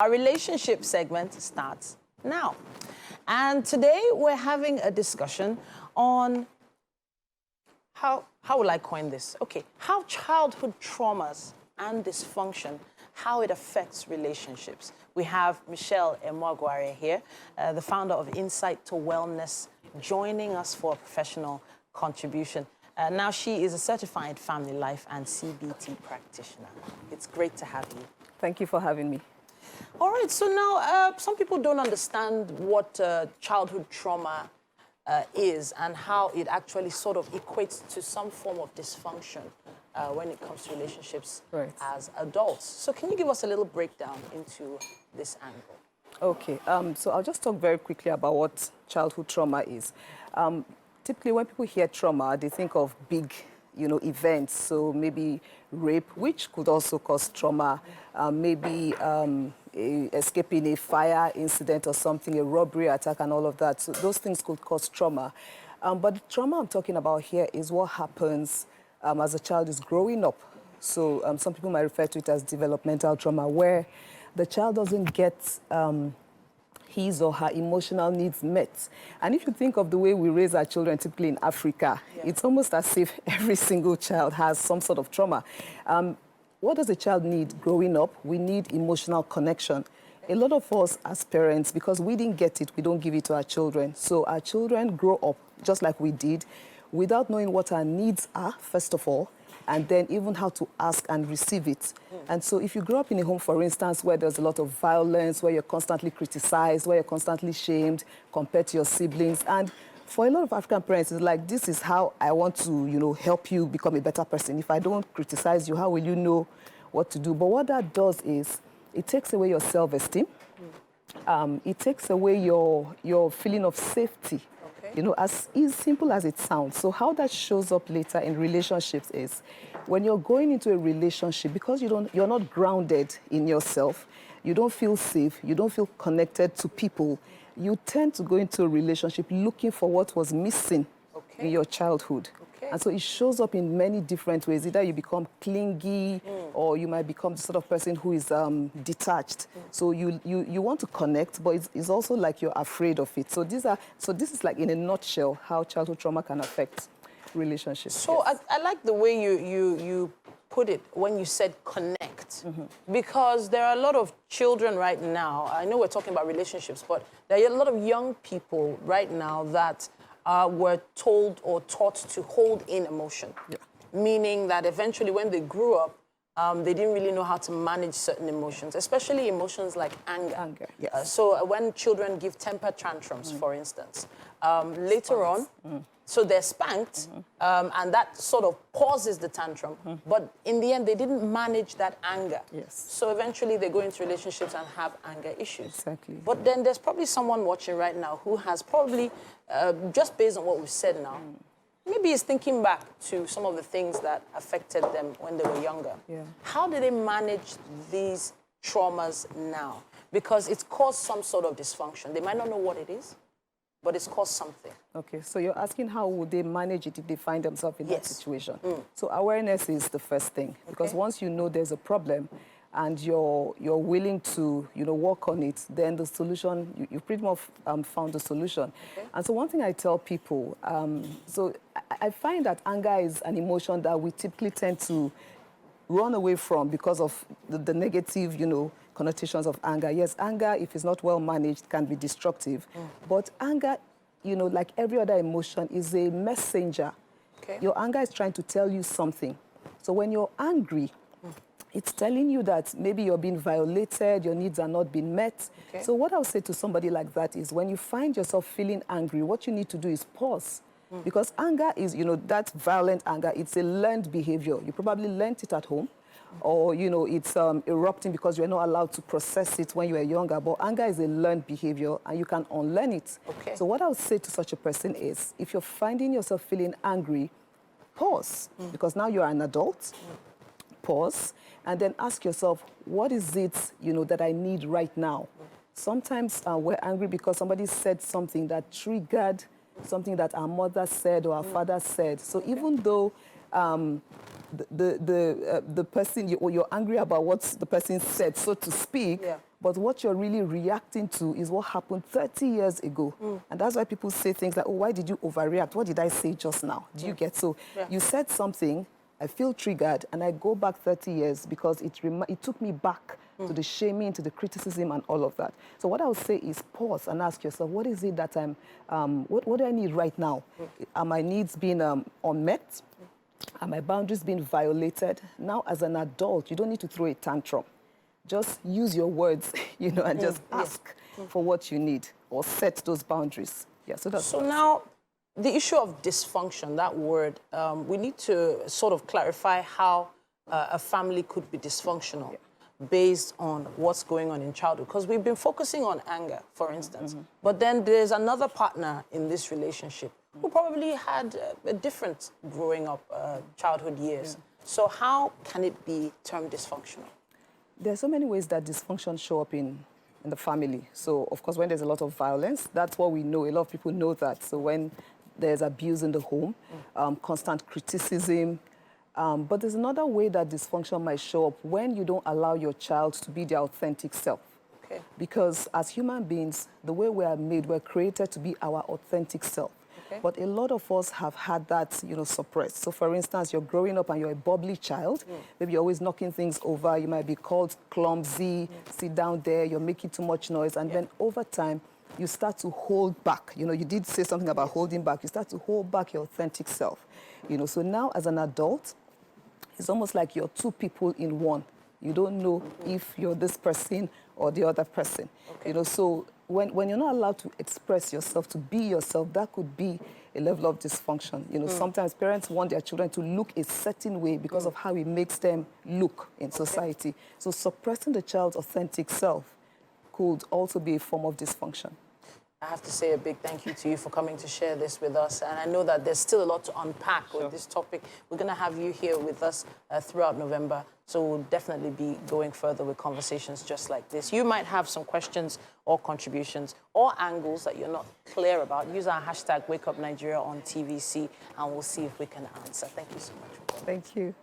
Our relationship segment starts now. And today we're having a discussion on how will I coin this? Okay, how childhood traumas and dysfunction, how it affects relationships. We have Michelle Emwagware here, the founder of Insight to Wellness, joining us for a professional contribution. Now she is a certified family life and CBT practitioner. It's great to have you. Thank you for having me. All right, so now some people don't understand what childhood trauma is and how it actually sort of equates to some form of dysfunction when it comes to relationships as adults. So can you give us a little breakdown into this angle? Okay, so I'll just talk very quickly about what childhood trauma is. Typically, when people hear trauma, they think of big, events. So maybe rape, which could also cause trauma. Maybe escaping a fire incident or something, a robbery attack and all of that. So those things could cause trauma. But the trauma I'm talking about here is what happens as a child is growing up. So some people might refer to it as developmental trauma, where the child doesn't get his or her emotional needs met. And if you think of the way we raise our children, typically in Africa, it's almost as if every single child has some sort of trauma. What does a child need growing up? We need emotional connection. A lot of us as parents, because we didn't get it, we don't give it to our children. So our children grow up just like we did, without knowing what our needs are, first of all, and then even how to ask and receive it. And so if you grow up in a home, for instance, where there's a lot of violence, where you're constantly criticized, where you're constantly shamed compared to your siblings, and for a lot of African parents, it's like, this is how I want to, help you become a better person. If I don't criticize you, how will you know what to do? But what that does is, it takes away your self-esteem. It takes away your feeling of safety. As simple as it sounds. So how that shows up later in relationships is when you're going into a relationship, because you're not grounded in yourself, you don't feel safe, you don't feel connected to people, you tend to go into a relationship looking for what was missing in your childhood. And so it shows up in many different ways. Either you become clingy or you might become the sort of person who is detached. So you want to connect, but it's also like you're afraid of it. So this is like, in a nutshell, how childhood trauma can affect relationships. So I like the way you put it when you said connect. Because there are a lot of children right now, I know we're talking about relationships, but there are a lot of young people right now that were told or taught to hold in emotion, meaning that eventually when they grew up, they didn't really know how to manage certain emotions, especially emotions like anger. So when children give temper tantrums, for instance, later on, so they're spanked, and that sort of pauses the tantrum. But in the end, they didn't manage that anger. So eventually, they go into relationships and have anger issues. But then there's probably someone watching right now who has probably, just based on what we've said now, maybe is thinking back to some of the things that affected them when they were younger. How do they manage these traumas now? Because it's caused some sort of dysfunction. They might not know what it is, but it's caused something. Okay, so you're asking how would they manage it if they find themselves in that situation? So awareness is the first thing, because once you know there's a problem and you're willing to work on it, then the solution, you pretty much found the solution. And so one thing I tell people, so I find that anger is an emotion that we typically tend to run away from because of the negative, connotations of anger. Yes, anger, if it's not well managed, can be destructive. But anger, like every other emotion, is a messenger. Your anger is trying to tell you something. So when you're angry, it's telling you that maybe you're being violated, your needs are not being met. So what I'll say to somebody like that is, when you find yourself feeling angry, what you need to do is pause. Because anger is, that violent anger, it's a learned behavior. You probably learned it at home. Or, it's erupting because you're not allowed to process it when you were younger. But anger is a learned behavior, and you can unlearn it. So what I would say to such a person is, if you're finding yourself feeling angry, pause. Because now you're an adult. Pause. And then ask yourself, what is it, that I need right now? Sometimes we're angry because somebody said something that triggered something that our mother said or our father said. So even though the person, you're angry about what the person said, so to speak, But what you're really reacting to is what happened 30 years ago. And that's why people say things like, oh, why did you overreact? What did I say just now? Do you get? So you said something, I feel triggered, and I go back 30 years because it took me back to the shaming, to the criticism, and all of that. So what I would say is pause and ask yourself, what is it that what do I need right now? Are my needs being unmet? Are my boundaries being violated? Now, as an adult, you don't need to throw a tantrum. Just use your words, and just ask for what you need or set those boundaries. Yeah, so now, the issue of dysfunction, that word, we need to sort of clarify how a family could be dysfunctional based on what's going on in childhood. Because we've been focusing on anger, for instance. But then there's another partner in this relationship who probably had a different growing up childhood years. So how can it be termed dysfunctional? There are so many ways that dysfunction show up in the family. So, of course, when there's a lot of violence, that's what we know. A lot of people know that. So when there's abuse in the home, constant criticism. But there's another way that dysfunction might show up when you don't allow your child to be their authentic self. Okay. Because as human beings, the way we are made, we're created to be our authentic self. Okay. But a lot of us have had that, suppressed. So, for instance, you're growing up and you're a bubbly child. Maybe you're always knocking things over. You might be called clumsy, sit down there, you're making too much noise. And then over time, you start to hold back. You did say something about holding back. You start to hold back your authentic self. So now as an adult, it's almost like you're two people in one. You don't know if you're this person or the other person. Okay. So when you're not allowed to express yourself, to be yourself, that could be a level of dysfunction. Sometimes parents want their children to look a certain way because of how it makes them look in society. So suppressing the child's authentic self could also be a form of dysfunction. I have to say a big thank you to you for coming to share this with us. And I know that there's still a lot to unpack with this topic. We're going to have you here with us throughout November. So we'll definitely be going further with conversations just like this. You might have some questions or contributions or angles that you're not clear about. Use our hashtag WakeUpNigeria on TVC and we'll see if we can answer. Thank you so much. Thank you.